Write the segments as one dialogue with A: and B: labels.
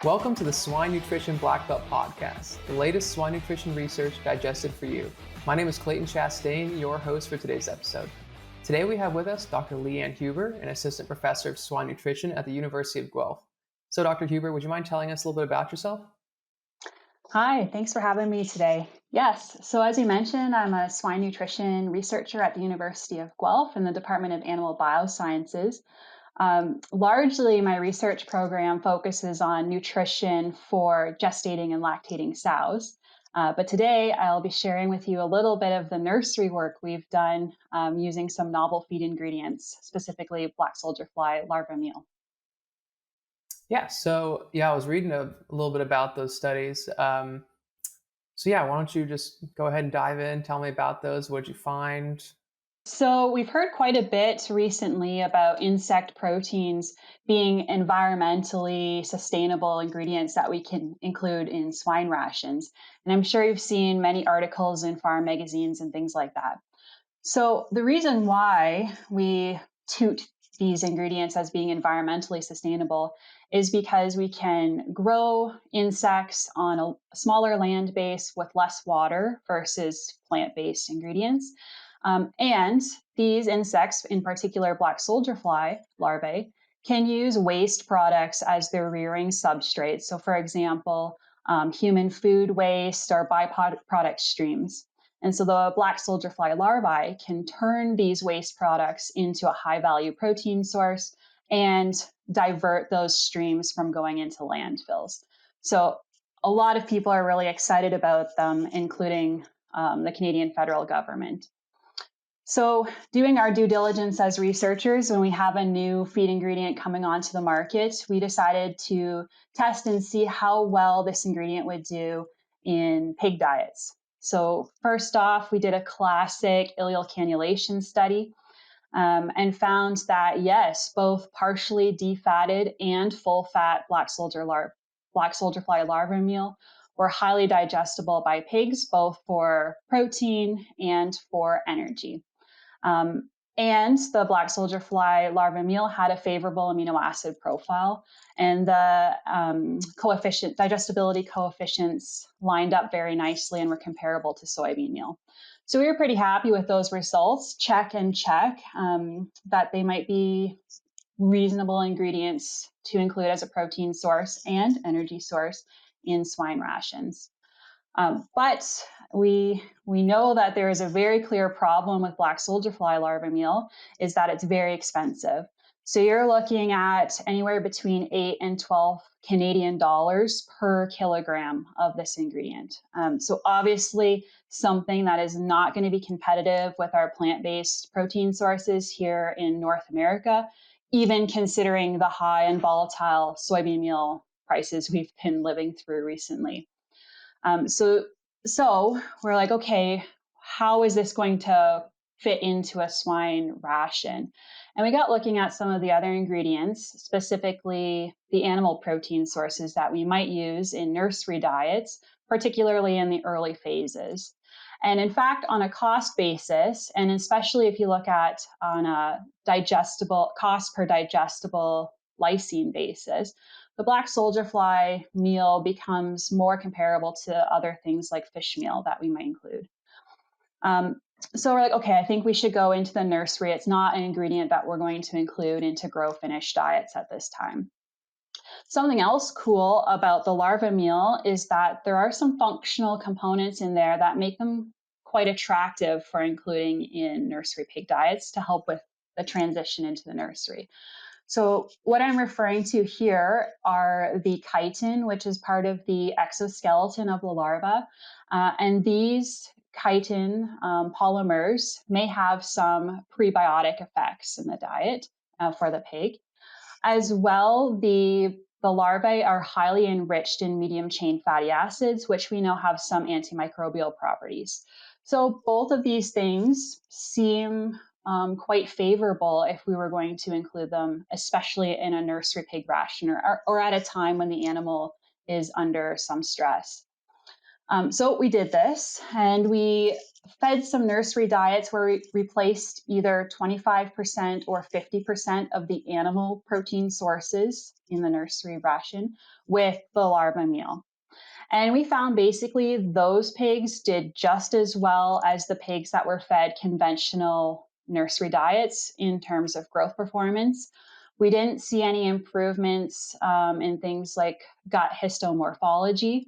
A: Welcome to the Swine Nutrition Black Belt Podcast, the latest swine nutrition research digested for you. My name is Clayton Chastain, your host for today's episode. Today we have with us Dr. Leanne Huber, an assistant professor of swine nutrition at the University of Guelph. So Dr. Huber, would you mind telling us a little bit about yourself?
B: Hi, thanks for having me today. Yes, so as you mentioned, I'm a swine nutrition researcher at the University of Guelph in the Department of Animal Biosciences. Largely, my research program focuses on nutrition for gestating and lactating sows. But today, I'll be sharing with you a little bit of the nursery work we've done using some novel feed ingredients, specifically black soldier fly larva meal.
A: I was reading a little bit about those studies. Why don't you just go ahead and dive in, tell me about those, what did you find?
B: So we've heard quite a bit recently about insect proteins being environmentally sustainable ingredients that we can include in swine rations. And I'm sure you've seen many articles in farm magazines and things like that. So the reason why we toot these ingredients as being environmentally sustainable is because we can grow insects on a smaller land base with less water versus plant-based ingredients. And these insects, in particular black soldier fly larvae, can use waste products as their rearing substrate. So for example, human food waste or byproduct streams. And so the black soldier fly larvae can turn these waste products into a high value protein source and divert those streams from going into landfills. So a lot of people are really excited about them, including the Canadian federal government. So doing our due diligence as researchers, when we have a new feed ingredient coming onto the market, we decided to test and see how well this ingredient would do in pig diets. So first off, we did a classic ileal cannulation study and found that yes, both partially defatted and full fat black soldier fly larva meal were highly digestible by pigs, both for protein and for energy. And the black soldier fly larva meal had a favorable amino acid profile, and the digestibility coefficients lined up very nicely and were comparable to soybean meal. So we were pretty happy with those results. Check that they might be reasonable ingredients to include as a protein source and energy source in swine rations. But we know that there is a very clear problem with black soldier fly larva meal is that it's very expensive. So you're looking at anywhere between 8 and 12 Canadian dollars per kilogram of this ingredient. So obviously something that is not going to be competitive with our plant-based protein sources here in North America, even considering the high and volatile soybean meal prices we've been living through recently. So we're like, okay, how is this going to fit into a swine ration? And we got looking at some of the other ingredients, specifically the animal protein sources that we might use in nursery diets, particularly in the early phases. And in fact, on a cost basis, and especially if you look at on a digestible cost per digestible lysine basis, the black soldier fly meal becomes more comparable to other things like fish meal that we might include. So we're like, okay, I think we should go into the nursery. It's not an ingredient that we're going to include into grow finish diets at this time. Something else cool about the larva meal is that there are some functional components in there that make them quite attractive for including in nursery pig diets to help with the transition into the nursery. So what I'm referring to here are the chitin, which is part of the exoskeleton of the larva. And these chitin polymers may have some prebiotic effects in the diet for the pig. As well, the larvae are highly enriched in medium chain fatty acids, which we know have some antimicrobial properties. So both of these things seem quite favorable if we were going to include them, especially in a nursery pig ration or at a time when the animal is under some stress. So we did this, and we fed some nursery diets where we replaced either 25% or 50% of the animal protein sources in the nursery ration with the larva meal. And we found basically those pigs did just as well as the pigs that were fed conventional nursery diets in terms of growth performance. We didn't see any improvements in things like gut histomorphology,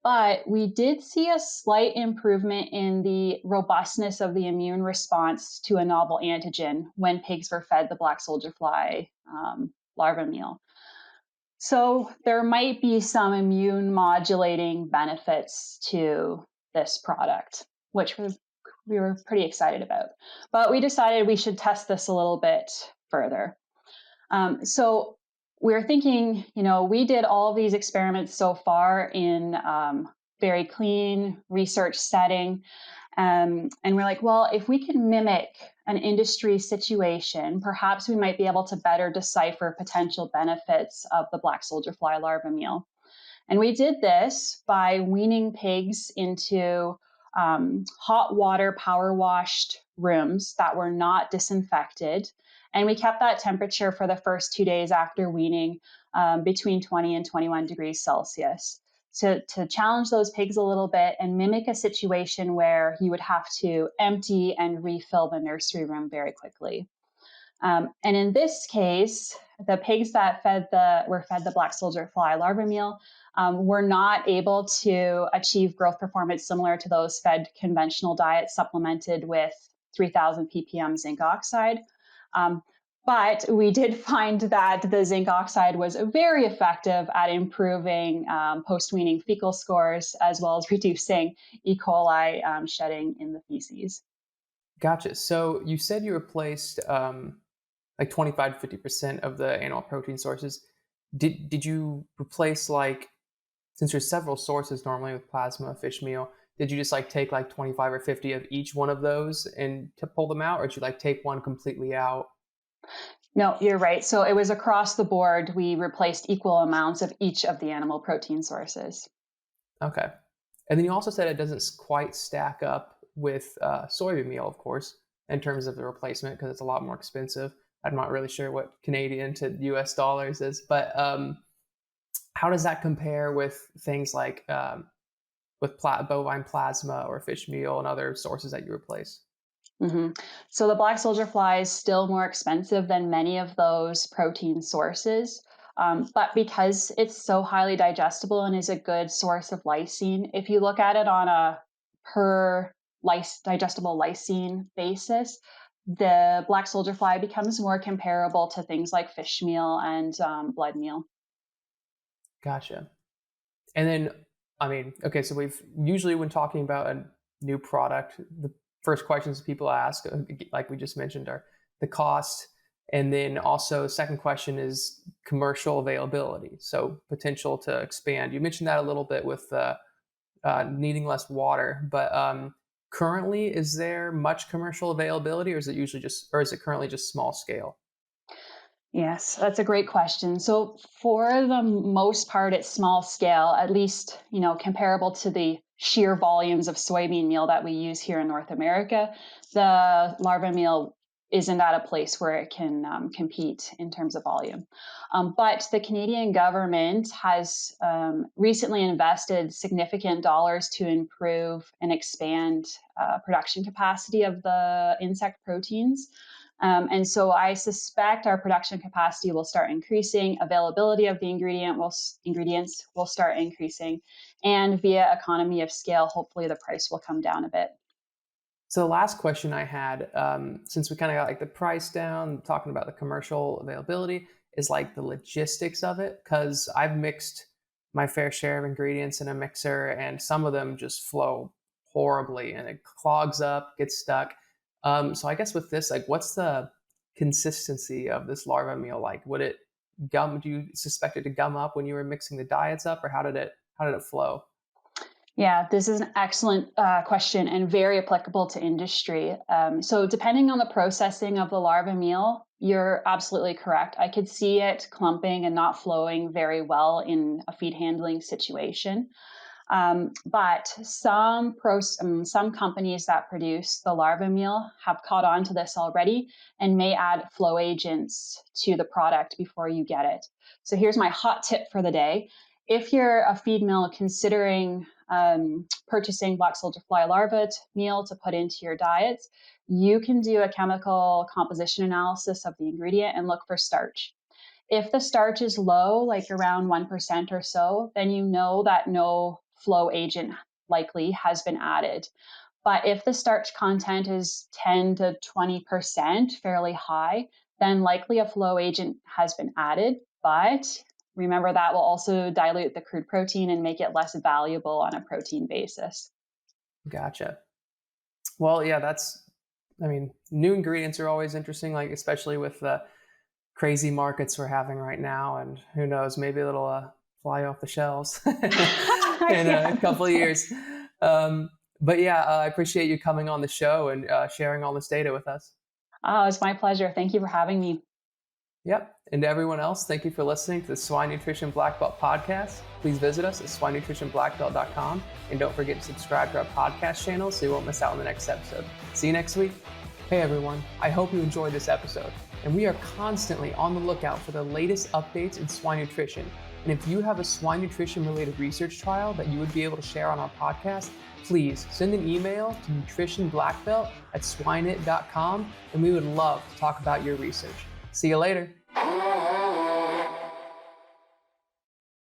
B: but we did see a slight improvement in the robustness of the immune response to a novel antigen when pigs were fed the black soldier fly larva meal. So there might be some immune modulating benefits to this product, which we were pretty excited about. But we decided we should test this a little bit further. So we were thinking, we did all of these experiments so far in very clean research setting. And we're like, well, if we can mimic an industry situation, perhaps we might be able to better decipher potential benefits of the black soldier fly larva meal. And we did this by weaning pigs into hot water power washed rooms that were not disinfected. And we kept that temperature for the first 2 days after weaning between 20 and 21 degrees Celsius to challenge those pigs a little bit and mimic a situation where you would have to empty and refill the nursery room very quickly. And in this case, the pigs that were fed the black soldier fly larva meal were not able to achieve growth performance similar to those fed conventional diets supplemented with 3,000 ppm zinc oxide. But we did find that the zinc oxide was very effective at improving post-weaning fecal scores, as well as reducing E. coli shedding in the feces.
A: Gotcha. So you said you replaced like 25 to 50% of the animal protein sources. Did you replace, like, since there's several sources normally with plasma, fish meal, did you just like take like 25 or 50 of each one of those and to pull them out, or did you like take one completely out?
B: No, you're right. So it was across the board. We replaced equal amounts of each of the animal protein sources.
A: Okay. And then you also said it doesn't quite stack up with soybean meal, of course, in terms of the replacement, because it's a lot more expensive. I'm not really sure what Canadian to US dollars is, but how does that compare with things like with bovine plasma or fish meal and other sources that you replace?
B: hmm So the black soldier fly is still more expensive than many of those protein sources. But because it's so highly digestible and is a good source of lysine, if you look at it on a per digestible lysine basis, the black soldier fly becomes more comparable to things like fish meal and blood meal.
A: Gotcha. And then, I mean, okay, so we've usually, when talking about a new product, the first questions people ask, like we just mentioned, are the cost. And then also, second question is commercial availability. So potential to expand. You mentioned that a little bit with needing less water, but currently, is there much commercial availability, or is it usually just, or is it currently just small scale?
B: Yes, that's a great question. So for the most part, it's small scale, at least, comparable to the sheer volumes of soybean meal that we use here in North America. The larva meal isn't at a place where it can compete in terms of volume. But the Canadian government has recently invested significant dollars to improve and expand production capacity of the insect proteins. And so I suspect our production capacity will start increasing, availability of the ingredients will start increasing, and via economy of scale, hopefully the price will come down a bit.
A: So the last question I had, since we kind of got like the price down, talking about the commercial availability, is like the logistics of it. Because I've mixed my fair share of ingredients in a mixer, and some of them just flow horribly, and it clogs up, gets stuck. So I guess with this, like, what's the consistency of this larva meal like? Would it gum? Do you suspect it to gum up when you were mixing the diets up, or how did it flow?
B: Yeah, this is an excellent question and very applicable to industry. So, depending on the processing of the larva meal, you're absolutely correct. I could see it clumping and not flowing very well in a feed handling situation. But some companies that produce the larva meal have caught on to this already and may add flow agents to the product before you get it. So here's my hot tip for the day. If you're a feed mill considering purchasing black soldier fly larvae meal to put into your diets, you can do a chemical composition analysis of the ingredient and look for starch. If the starch is low, like around 1% or so, then you know that no flow agent likely has been added. But if the starch content is 10 to 20%, fairly high, then likely a flow agent has been added. But remember, that will also dilute the crude protein and make it less valuable on a protein basis.
A: Gotcha. Well, yeah, new ingredients are always interesting, like especially with the crazy markets we're having right now, and who knows, maybe it'll fly off the shelves in a couple of years. But yeah, I appreciate you coming on the show and sharing all this data with us.
B: Oh, it's my pleasure. Thank you for having me.
A: Yep. And to everyone else, thank you for listening to the Swine Nutrition Black Belt podcast. Please visit us at swinenutritionblackbelt.com, and don't forget to subscribe to our podcast channel so you won't miss out on the next episode. See you next week. Hey everyone, I hope you enjoyed this episode. And we are constantly on the lookout for the latest updates in swine nutrition. And if you have a swine nutrition related research trial that you would be able to share on our podcast, please send an email to nutritionblackbelt@swineit.com, and we would love to talk about your research. See you later.